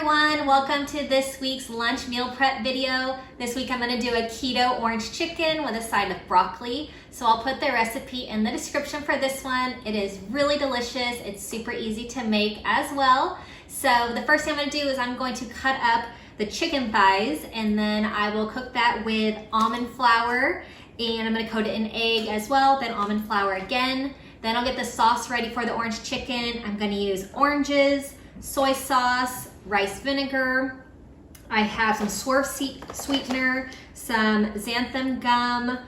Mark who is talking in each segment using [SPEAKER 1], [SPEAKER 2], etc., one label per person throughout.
[SPEAKER 1] everyone, welcome to this week's lunch meal prep video. This week I'm going to do a keto orange chicken with a side of broccoli. So I'll put the recipe in the description for this one. It is really delicious. It's super easy to make as well. So the first thing I'm going to do is I'm going to cut up the chicken thighs, and then I will cook that with almond flour, and I'm going to coat it in egg as well, then almond flour again. Then I'll get the sauce ready for the orange chicken. I'm going to use oranges, soy sauce, rice vinegar. I have some swerve sweetener, some xanthem gum,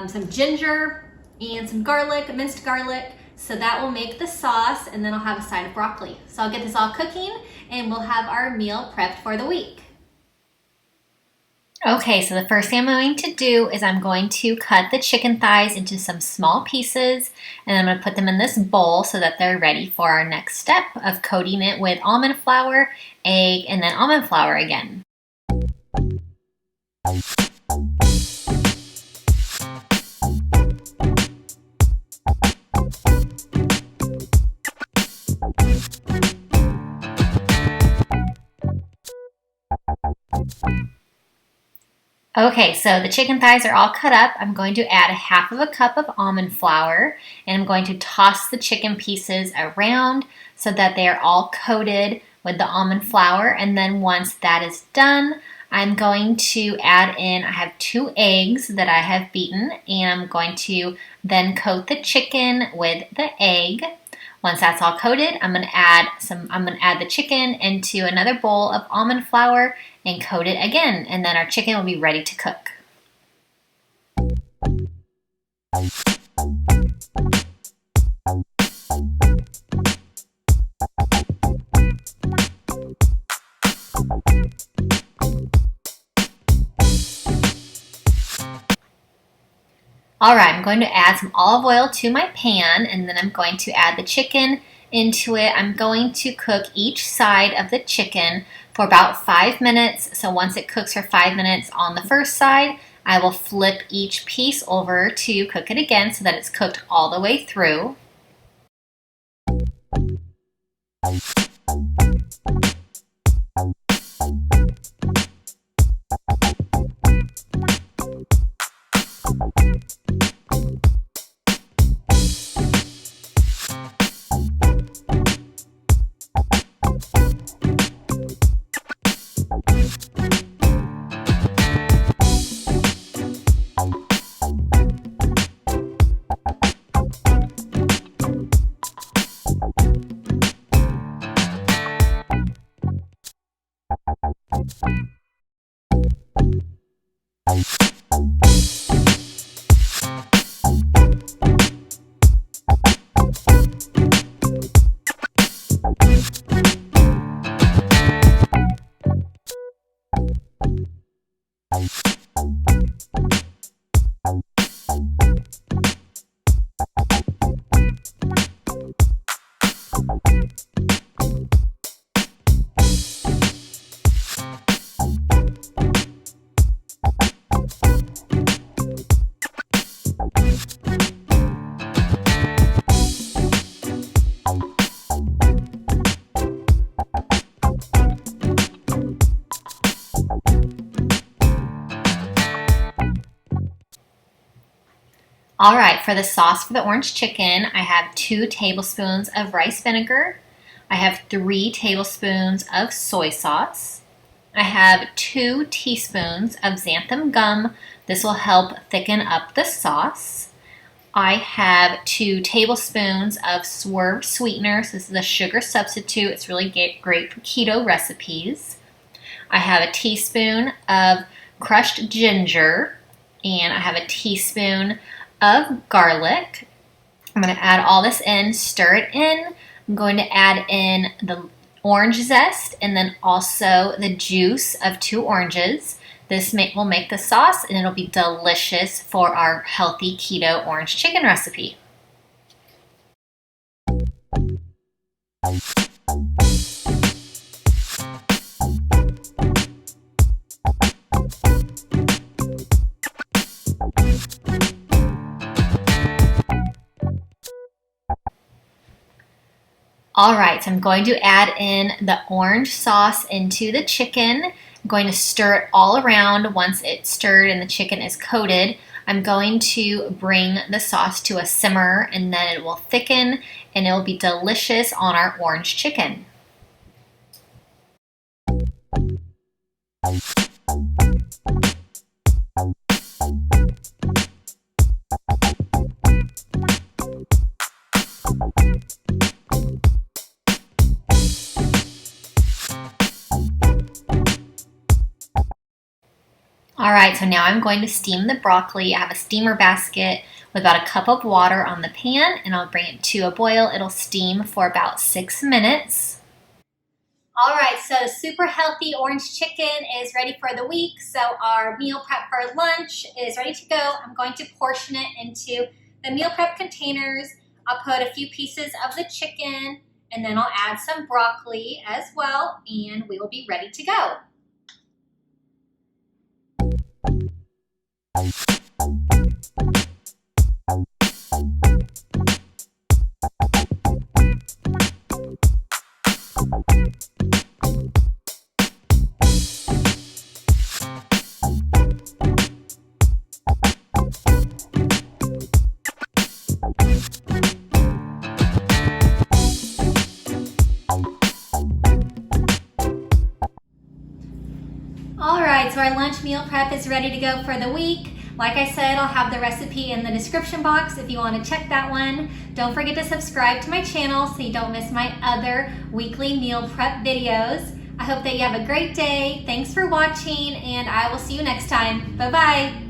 [SPEAKER 1] some ginger, and some garlic, minced garlic. So that will make the sauce, and then I'll have a side of broccoli. So I'll get this all cooking, and we'll have our meal prepped for the week. Okay, so the first thing I'm going to do is I'm going to cut the chicken thighs into some small pieces, and I'm going to put them in this bowl so that they're ready for our next step of coating it with almond flour, egg, and then almond flour again. Okay, so the chicken thighs are all cut up. I'm going to add 1/2 cup of almond flour, and I'm going to toss the chicken pieces around so that they are all coated with the almond flour. And then once that is done, I'm going to add in, I have 2 eggs that I have beaten, and I'm going to then coat the chicken with the egg. Once that's all coated, I'm going to add the chicken into another bowl of almond flour and coat it again, and then our chicken will be ready to cook. Alright, I'm going to add some olive oil to my pan, and then I'm going to add the chicken into it. I'm going to cook each side of the chicken for about 5 minutes. So once it cooks for 5 minutes on the first side, I will flip each piece over to cook it again so that it's cooked all the way through. Alright, for the sauce for the orange chicken, I have 2 tablespoons of rice vinegar. I have 3 tablespoons of soy sauce. I have 2 teaspoons of xanthem gum. This will help thicken up the sauce. I have 2 tablespoons of swerve sweetener. So this is a sugar substitute. It's really great for keto recipes. I have a teaspoon of crushed ginger, and I have a teaspoon of garlic. I'm going to add all this in, stir it in. I'm going to add in the orange zest and then also the juice of 2 oranges. This will make the sauce, and it'll be delicious for our healthy keto orange chicken recipe. All right, so I'm going to add in the orange sauce into the chicken. I'm going to stir it all around. Once it's stirred and the chicken is coated, I'm going to bring the sauce to a simmer, and then it will thicken and it will be delicious on our orange chicken. All right, so now I'm going to steam the broccoli. I have a steamer basket with about a cup of water on the pan, and I'll bring it to a boil. It'll steam for about 6 minutes. All right, so super healthy orange chicken is ready for the week. So our meal prep for lunch is ready to go. I'm going to portion it into the meal prep containers. I'll put a few pieces of the chicken, and then I'll add some broccoli as well, and we will be ready to go. Alright, so our lunch meal prep is ready to go for the week. Like I said, I'll have the recipe in the description box if you want to check that one. Don't forget to subscribe to my channel so you don't miss my other weekly meal prep videos. I hope that you have a great day. Thanks for watching, and I will see you next time. Bye-bye.